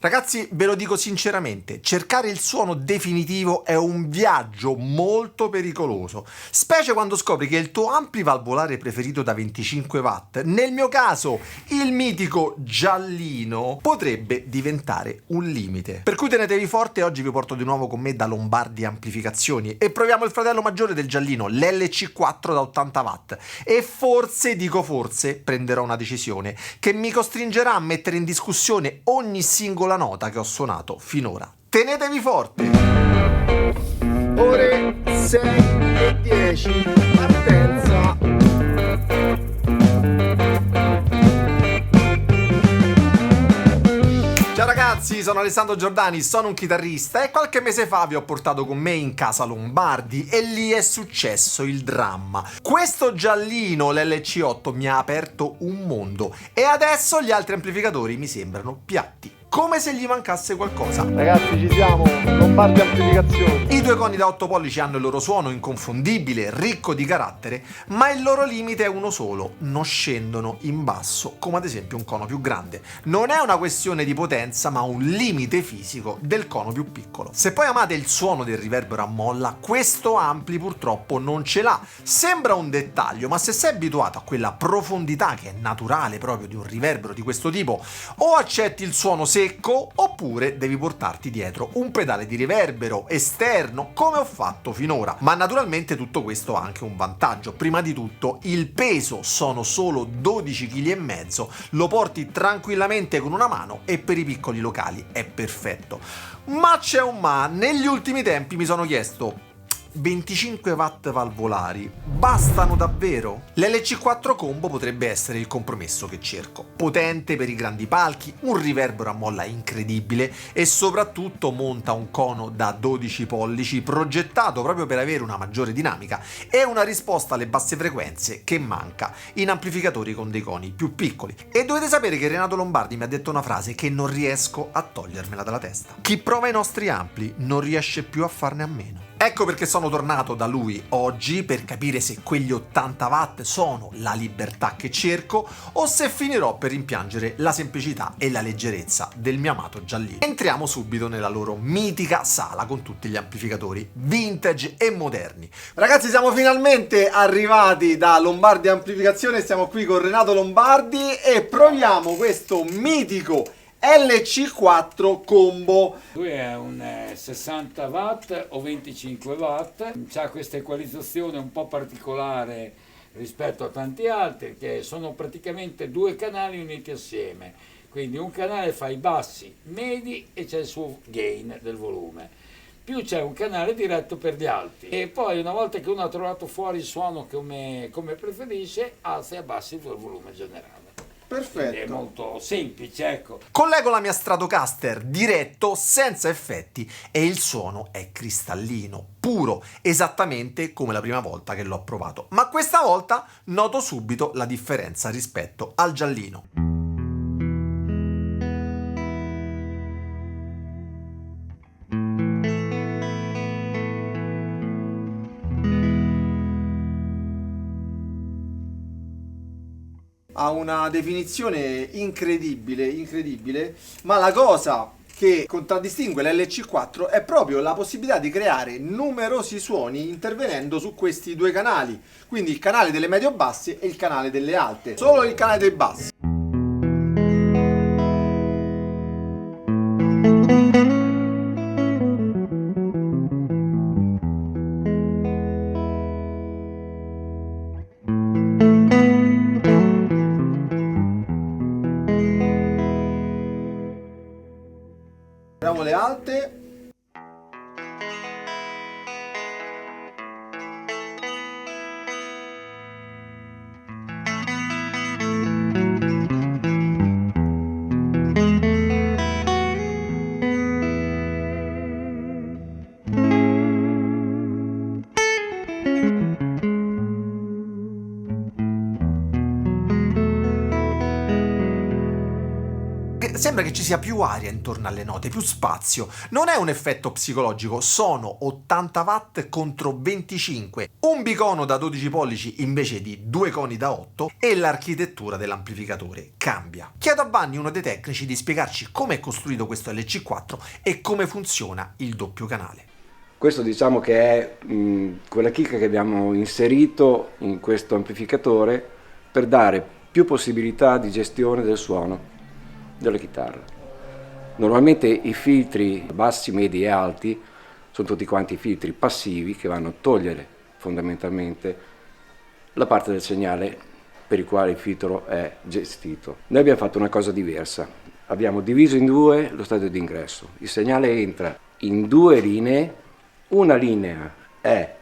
Ragazzi, ve lo dico sinceramente, cercare il suono definitivo è un viaggio molto pericoloso, specie quando scopri che il tuo amplivalvolare preferito da 25 watt, nel mio caso il mitico giallino, potrebbe diventare un limite. Per cui tenetevi forte, oggi vi porto di nuovo con me da Lombardi Amplificazioni e proviamo il fratello maggiore del giallino, l'LC4 da 80 watt. E forse, dico forse, prenderò una decisione che mi costringerà a mettere in discussione ogni singola nota che ho suonato finora. Tenetevi forte! Ore 6:10, partenza. Ciao ragazzi, sono Alessandro Giordani, sono un chitarrista e qualche mese fa vi ho portato con me in casa Lombardi e lì è successo il dramma. Questo giallino, l'LC8, mi ha aperto un mondo e adesso gli altri amplificatori mi sembrano piatti, come se gli mancasse qualcosa. Ragazzi, ci siamo, Lombardi Amplificazioni. I due coni da 8 pollici hanno il loro suono inconfondibile, ricco di carattere, ma il loro limite è uno solo: non scendono in basso, come ad esempio un cono più grande. Non è una questione di potenza, ma un limite fisico del cono più piccolo. Se poi amate il suono del riverbero a molla, questo ampli purtroppo non ce l'ha. Sembra un dettaglio, ma se sei abituato a quella profondità che è naturale proprio di un riverbero di questo tipo, o accetti il suono secco, oppure devi portarti dietro un pedale di riverbero esterno, come ho fatto finora. Ma naturalmente tutto questo ha anche un vantaggio. Prima di tutto il peso, sono solo 12,5 kg, lo porti tranquillamente con una mano e per i piccoli locali è perfetto. Ma c'è un ma: negli ultimi tempi mi sono chiesto: 25 watt valvolari bastano davvero? L'LC4 Combo potrebbe essere il compromesso che cerco. Potente per i grandi palchi, un riverbero a molla incredibile e soprattutto monta un cono da 12 pollici progettato proprio per avere una maggiore dinamica e una risposta alle basse frequenze che manca in amplificatori con dei coni più piccoli. E dovete sapere che Renato Lombardi mi ha detto una frase che non riesco a togliermela dalla testa: chi prova i nostri ampli non riesce più a farne a meno. Ecco perché sono tornato da lui oggi per capire se quegli 80 watt sono la libertà che cerco o se finirò per rimpiangere la semplicità e la leggerezza del mio amato giallino. Entriamo subito nella loro mitica sala con tutti gli amplificatori vintage e moderni. Ragazzi, siamo finalmente arrivati da Lombardi Amplificazione, siamo qui con Renato Lombardi e proviamo questo mitico LC4 Combo. Lui è un 60 watt o 25 watt, ha questa equalizzazione un po' particolare rispetto a tanti altri, che sono praticamente due canali uniti assieme, quindi un canale fa i bassi, medi e c'è il suo gain del volume, più c'è un canale diretto per gli alti, e poi una volta che uno ha trovato fuori il suono come preferisce, alza e abbassa il volume generale. Perfetto. È molto semplice, ecco. Collego la mia Stratocaster diretto, senza effetti, e il suono è cristallino, puro, esattamente come la prima volta che l'ho provato. Ma questa volta noto subito la differenza rispetto al giallino. Ha una definizione incredibile, ma la cosa che contraddistingue l'LC4 è proprio la possibilità di creare numerosi suoni intervenendo su questi due canali, quindi il canale delle medio-basse e il canale delle alte. Solo il canale dei bassi. Vediamo le alte. Sembra sembra che ci sia più aria intorno alle note, più spazio. Non è un effetto psicologico, sono 80 watt contro 25, un bicono da 12 pollici invece di due coni da 8 e l'architettura dell'amplificatore cambia. Chiedo a Vanni, uno dei tecnici, di spiegarci come è costruito questo LC4 e come funziona il doppio canale. Questo diciamo che è quella chicca che abbiamo inserito in questo amplificatore per dare più possibilità di gestione del suono della chitarra. Normalmente i filtri bassi, medi e alti sono tutti quanti filtri passivi che vanno a togliere fondamentalmente la parte del segnale per il quale il filtro è gestito. Noi abbiamo fatto una cosa diversa, abbiamo diviso in due lo stadio di ingresso. Il segnale entra in due linee. Una linea è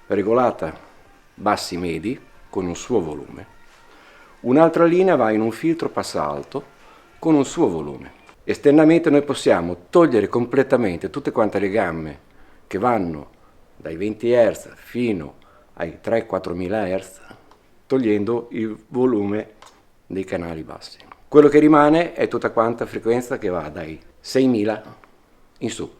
regolata bassi-medi con un suo volume, un'altra linea va in un filtro passa-alto con un suo volume. Esternamente noi possiamo togliere completamente tutte quante le gamme che vanno dai 20 Hz fino ai 3-4 mila Hz, togliendo il volume dei canali bassi. Quello che rimane è tutta quanta frequenza che va dai 6.000 in su.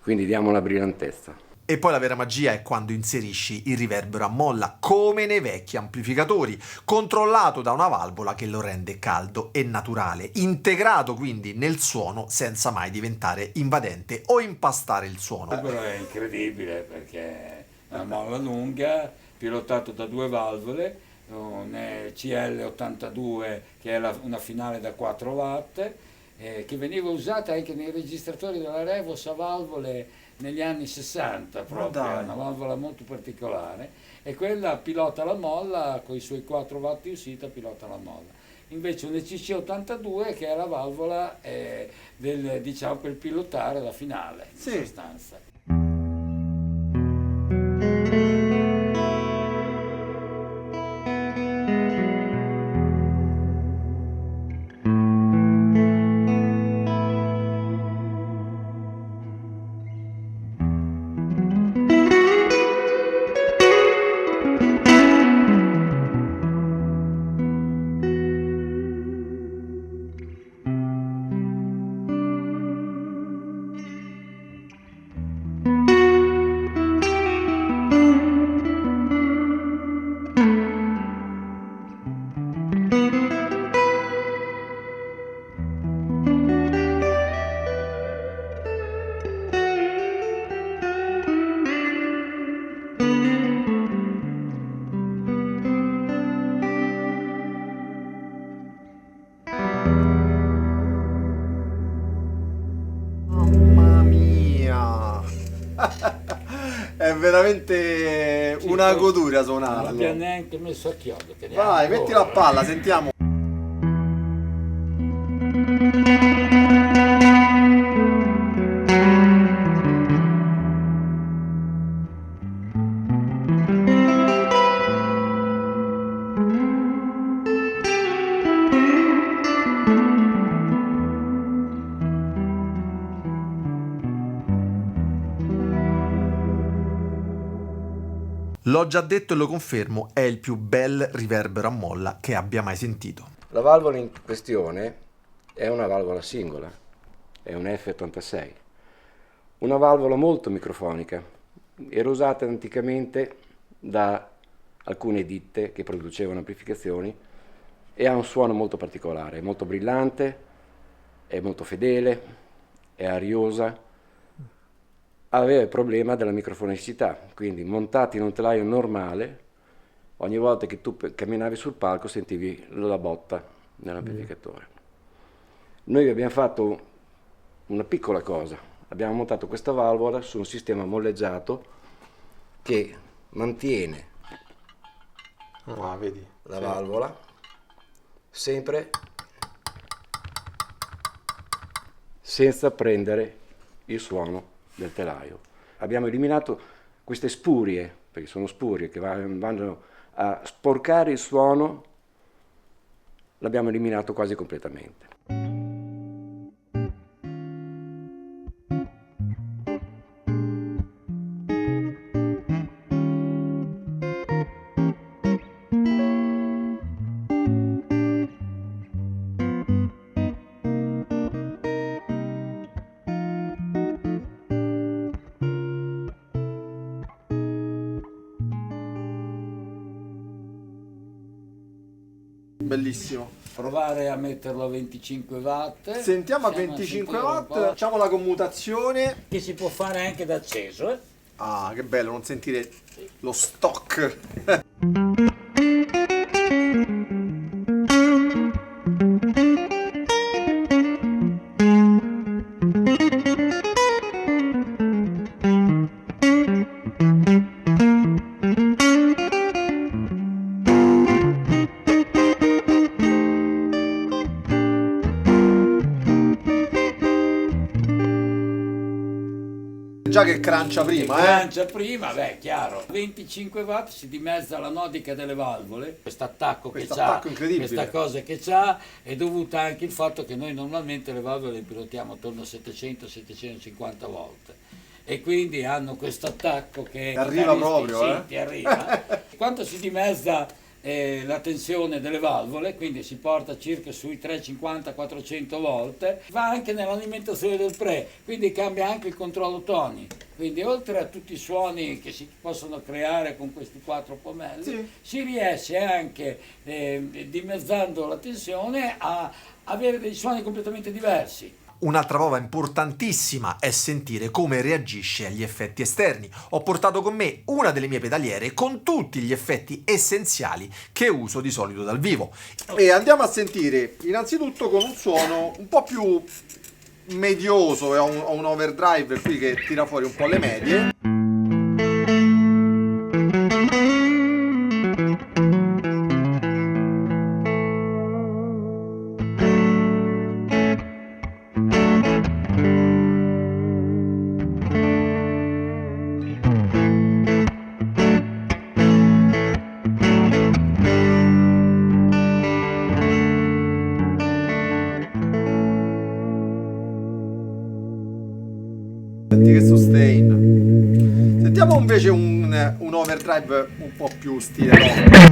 Quindi diamo una brillantezza. E poi la vera magia è quando inserisci il riverbero a molla, come nei vecchi amplificatori, controllato da una valvola che lo rende caldo e naturale, integrato quindi nel suono senza mai diventare invadente o impastare il suono. Quello è incredibile perché è una molla lunga, pilotato da due valvole, un CL82 che è una finale da 4 watt, che veniva usata anche nei registratori della Revos a valvole negli anni 60, proprio, è una valvola molto particolare, e quella pilota la molla, con i suoi 4 watt di uscita pilota la molla. Invece un ECC82 che è la valvola diciamo, per pilotare la finale, in sostanza. Mamma mia! È veramente una goduria Non abbiamo suonarlo. neanche messo a chiodo. Vai, mettilo a palla, sentiamo. L'ho già detto e lo confermo, è il più bel riverbero a molla che abbia mai sentito. La valvola in questione è una valvola singola, è un F86, una valvola molto microfonica, era usata anticamente da alcune ditte che producevano amplificazioni e ha un suono molto particolare, è molto brillante, è molto fedele, è ariosa, aveva il problema della microfonicità, quindi montati in un telaio normale, ogni volta che tu camminavi sul palco sentivi la botta nell'amplificatore. Noi abbiamo fatto una piccola cosa, abbiamo montato questa valvola su un sistema molleggiato che mantiene Vedi. la valvola sempre senza prendere il suono del telaio. Abbiamo eliminato queste spurie, perché sono spurie che vanno a sporcare il suono, l'abbiamo eliminato quasi completamente. bellissimo. Provare a metterlo a 25 watt. Sentiamo a Siamo 25 sentire un watt, po'. facciamo la commutazione. Che si può fare anche da acceso, eh? Ah, che bello non sentire lo stock. Già che crancia prima, Lancia prima, beh, chiaro. 25 watt si dimezza la nodica delle valvole. Questo attacco che Questo c'ha, attacco incredibile. questa cosa che c'ha, è dovuta anche al fatto che noi normalmente le valvole le pilotiamo attorno a 700-750 volt. E quindi hanno questo attacco che Arriva proprio, sì, ti arriva. Quando si dimezza la tensione delle valvole, quindi si porta circa sui 350-400 volt, va anche nell'alimentazione del pre, quindi cambia anche il controllo toni. Quindi oltre a tutti i suoni che si possono creare con questi 4 pomelli, Sì. si riesce anche, dimezzando la tensione, a avere dei suoni completamente diversi. Un'altra prova importantissima è sentire come reagisce agli effetti esterni. Ho portato con me una delle mie pedaliere con tutti gli effetti essenziali che uso di solito dal vivo. E andiamo a sentire innanzitutto con un suono un po' più medioso, ho un overdrive qui che tira fuori un po' le medie. Senti che sustain. Sentiamo invece un overdrive un po' più stile rock.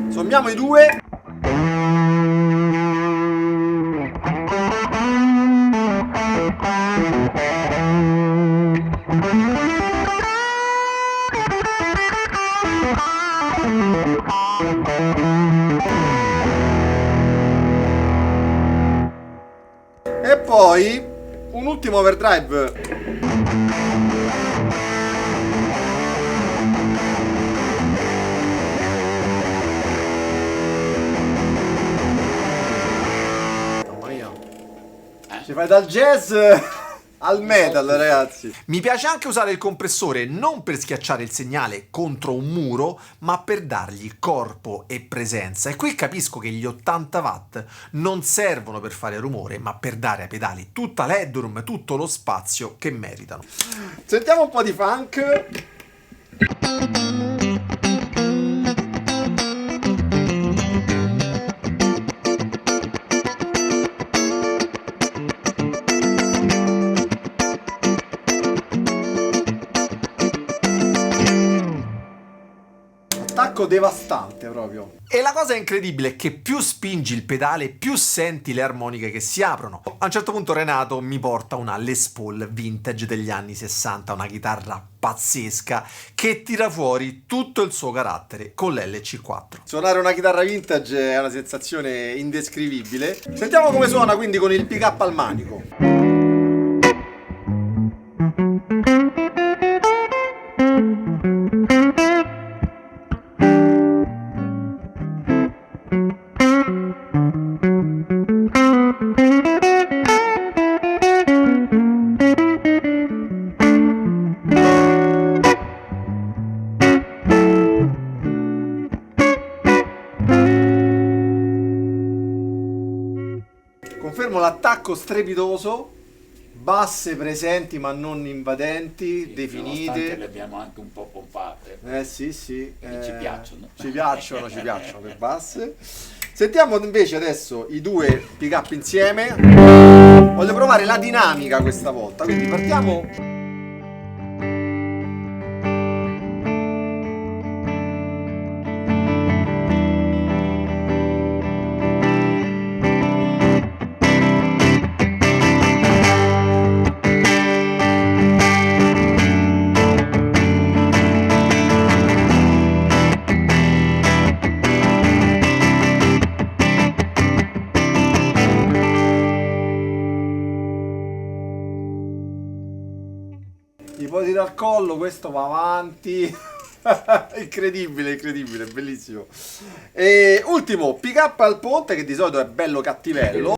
Sommiamo i due. E poi un ultimo overdrive. Mamma mia. Ci fai dal jazz al metal, ragazzi. Mi piace anche usare il compressore non per schiacciare il segnale contro un muro, ma per dargli corpo e presenza. E qui capisco che gli 80 watt non servono per fare rumore, ma per dare ai pedali tutta l'headroom, tutto lo spazio che meritano. Sentiamo un po' di funk. Attacco devastante proprio. E la cosa incredibile è che più spingi il pedale, più senti le armoniche che si aprono. A un certo punto Renato mi porta una Les Paul vintage degli anni 60, una chitarra pazzesca che tira fuori tutto il suo carattere con l'LC4. Suonare una chitarra vintage è una sensazione indescrivibile. Sentiamo come suona quindi con il pick up al manico. Confermo l'attacco strepitoso, basse presenti ma non invadenti, Nonostante definite. le abbiamo anche un po' pompate. Sì, sì. Ci piacciono. Ci piacciono le basse. Sentiamo invece adesso i due pick up insieme. Voglio provare la dinamica questa volta, quindi partiamo. Ipotesi al collo, questo va avanti. Incredibile, incredibile, bellissimo. E ultimo, pick up al ponte, che di solito è bello cattivello.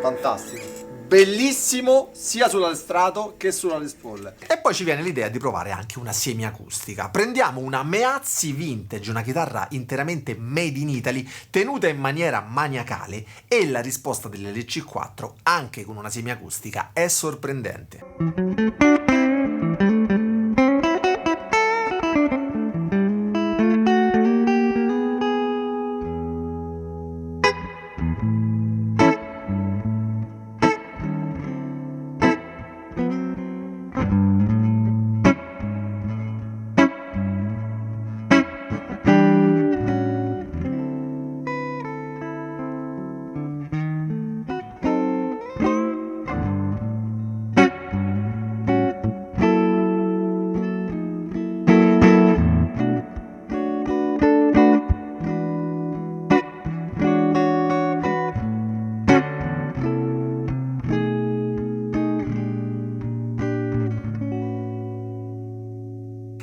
Fantastico, bellissimo sia sull'Alestrato che sulla Les Paul. E poi ci viene l'idea di provare anche una semiacustica. Prendiamo una Meazzi Vintage, una chitarra interamente made in Italy, tenuta in maniera maniacale, e la risposta dell'LC4, anche con una semiacustica, è sorprendente.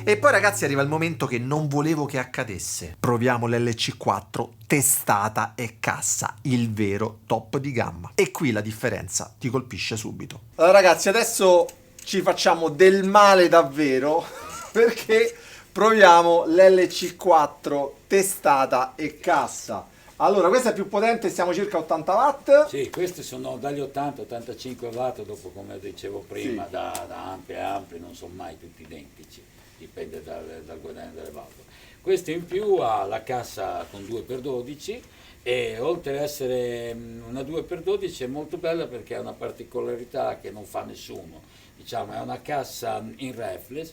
E poi ragazzi arriva il momento che non volevo che accadesse. Proviamo l'LC4 testata e cassa, il vero top di gamma. E qui la differenza ti colpisce subito. Allora ragazzi, adesso ci facciamo del male davvero, perché proviamo l'LC4 testata e cassa. Allora, questa è più potente, siamo circa 80 watt. Sì, questi sono dagli 80-85 watt, dopo come dicevo prima, Sì. da ampi a ampi, non sono mai tutti identici, dipende dal guadagno delle valvole. Questo in più ha la cassa con 2x12 e oltre ad essere una 2x12 è molto bella perché ha una particolarità che non fa nessuno, diciamo è una cassa in reflex,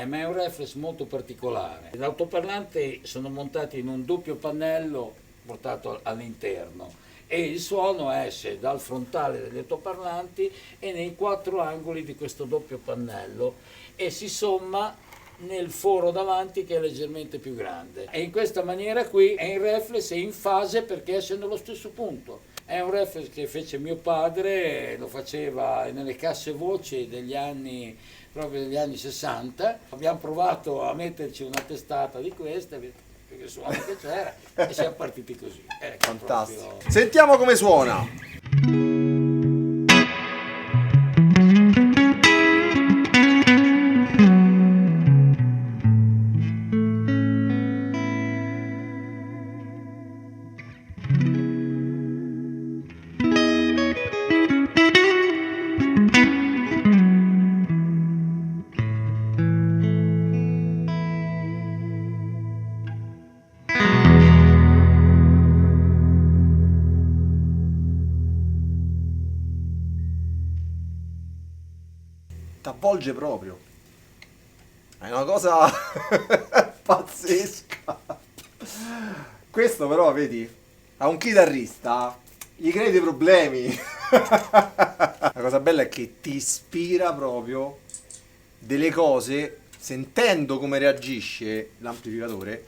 ma è un reflex molto particolare. Gli altoparlanti sono montati in un doppio pannello portato all'interno e il suono esce dal frontale degli altoparlanti e nei 4 angoli di questo doppio pannello e si somma nel foro davanti che è leggermente più grande, e in questa maniera qui è in reflex e in fase perché esce nello stesso punto. È un reflex che fece mio padre, lo faceva nelle casse voci proprio degli anni 60. Abbiamo provato a metterci una testata di queste perché il suono che c'era e siamo partiti così. Fantastico. Proprio... Sentiamo come suona. T'avvolge proprio. È una cosa pazzesca. Questo però, vedi, a un chitarrista gli crei dei problemi. La cosa bella è che ti ispira proprio delle cose, sentendo come reagisce l'amplificatore,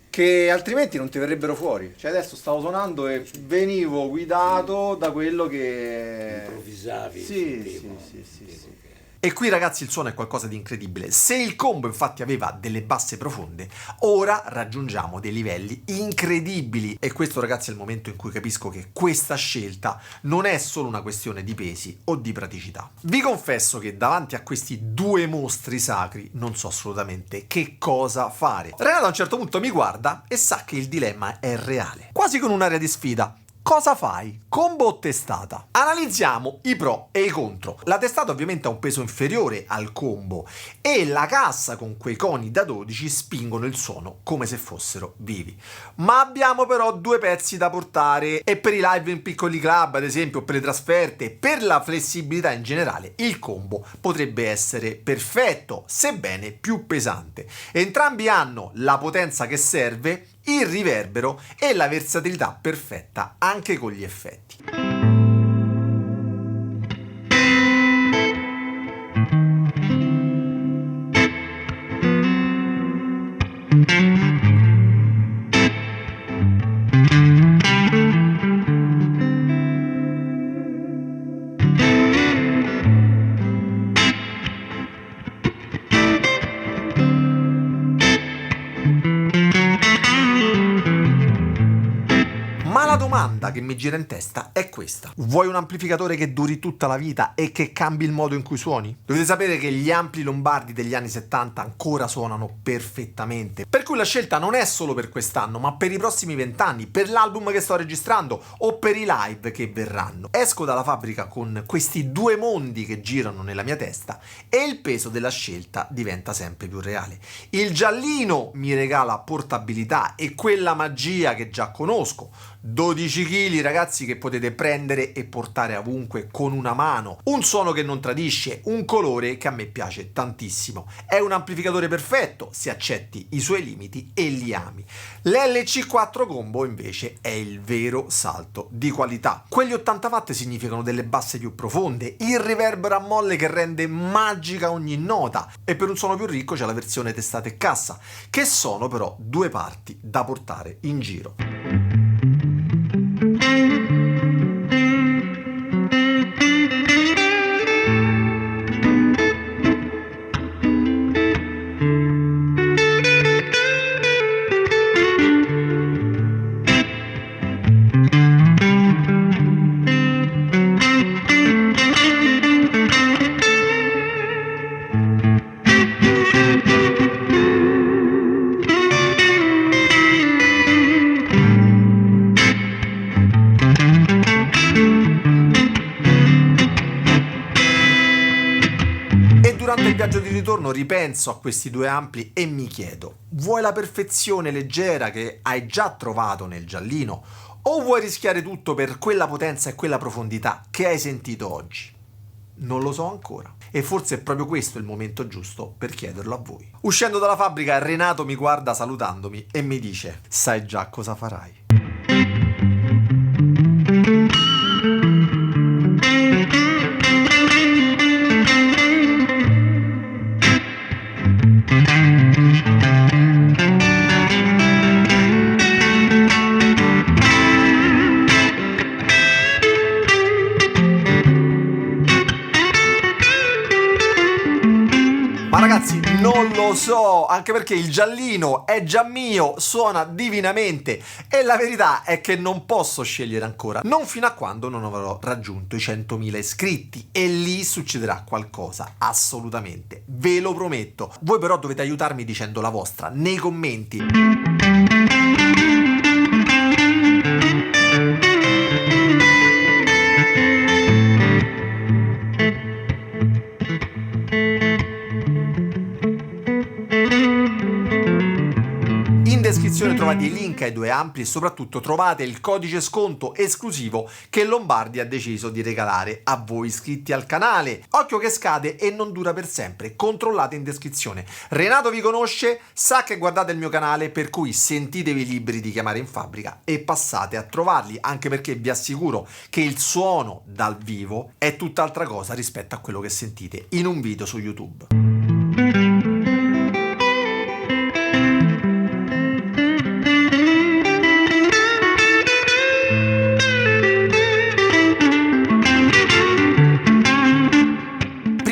che altrimenti non ti verrebbero fuori. Cioè adesso stavo suonando e venivo guidato da quello che... improvvisavi, Sì, sentivo, sì, sì, sì, sentivo sì. che E qui ragazzi il suono è qualcosa di incredibile. Se il combo infatti aveva delle basse profonde, ora raggiungiamo dei livelli incredibili. E questo ragazzi è il momento in cui capisco che questa scelta non è solo una questione di pesi o di praticità. Vi confesso che davanti a questi due mostri sacri non so assolutamente che cosa fare. Renato a un certo punto mi guarda e sa che il dilemma è reale, quasi con un'aria di sfida. Cosa fai? Combo o testata? Analizziamo i pro e i contro. La testata ovviamente ha un peso inferiore al combo e la cassa con quei coni da 12 spingono il suono come se fossero vivi. Ma abbiamo però due pezzi da portare e per i live in piccoli club, ad esempio, per le trasferte, per la flessibilità in generale, il combo potrebbe essere perfetto, sebbene più pesante. Entrambi hanno la potenza che serve, il riverbero e la versatilità perfetta anche con gli effetti. Ma la domanda che mi gira in testa è questa: vuoi un amplificatore che duri tutta la vita e che cambi il modo in cui suoni? Dovete sapere che gli ampli lombardi degli anni 70 ancora suonano perfettamente, per cui la scelta non è solo per quest'anno, ma per i prossimi 20 anni, per l'album che sto registrando o per i live che verranno. Esco dalla fabbrica con questi due mondi che girano nella mia testa e il peso della scelta diventa sempre più reale. Il giallino mi regala portabilità e quella magia che già conosco. 12 kg ragazzi che potete prendere e portare ovunque con una mano, un suono che non tradisce, un colore che a me piace tantissimo. È un amplificatore perfetto se accetti i suoi limiti e li ami. L'LC4 Combo invece è il vero salto di qualità. Quegli 80 watt significano delle basse più profonde, il riverbero a molle che rende magica ogni nota e per un suono più ricco c'è la versione testata e cassa, che sono però due parti da portare in giro. Durante il viaggio di ritorno ripenso a questi due ampli e mi chiedo: vuoi la perfezione leggera che hai già trovato nel giallino o vuoi rischiare tutto per quella potenza e quella profondità che hai sentito oggi? Non lo so ancora e forse è proprio questo il momento giusto per chiederlo a voi. Uscendo dalla fabbrica Renato mi guarda salutandomi e mi dice: sai già cosa farai. Ma ragazzi, non lo so, anche perché il giallino è già mio, suona divinamente e la verità è che non posso scegliere ancora, non fino a quando non avrò raggiunto i 100.000 iscritti e lì succederà qualcosa, assolutamente, ve lo prometto. Voi però dovete aiutarmi dicendo la vostra nei commenti. In descrizione trovate i link ai due ampli e soprattutto trovate il codice sconto esclusivo che Lombardi ha deciso di regalare a voi iscritti al canale. Occhio che scade e non dura per sempre, controllate in descrizione. Renato vi conosce, sa che guardate il mio canale, per cui sentitevi liberi di chiamare in fabbrica e passate a trovarli, anche perché vi assicuro che il suono dal vivo è tutt'altra cosa rispetto a quello che sentite in un video su YouTube.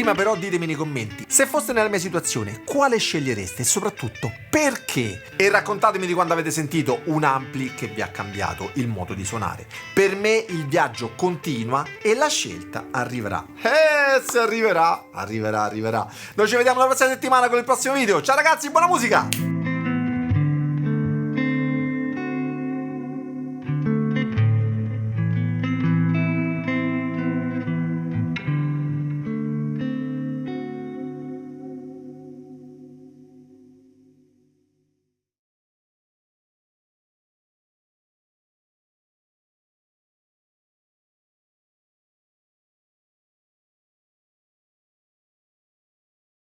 Prima però ditemi nei commenti, se foste nella mia situazione, quale scegliereste e soprattutto perché? E raccontatemi di quando avete sentito un ampli che vi ha cambiato il modo di suonare. Per me il viaggio continua e la scelta arriverà. Se arriverà. Noi ci vediamo la prossima settimana con il prossimo video. Ciao ragazzi, buona musica!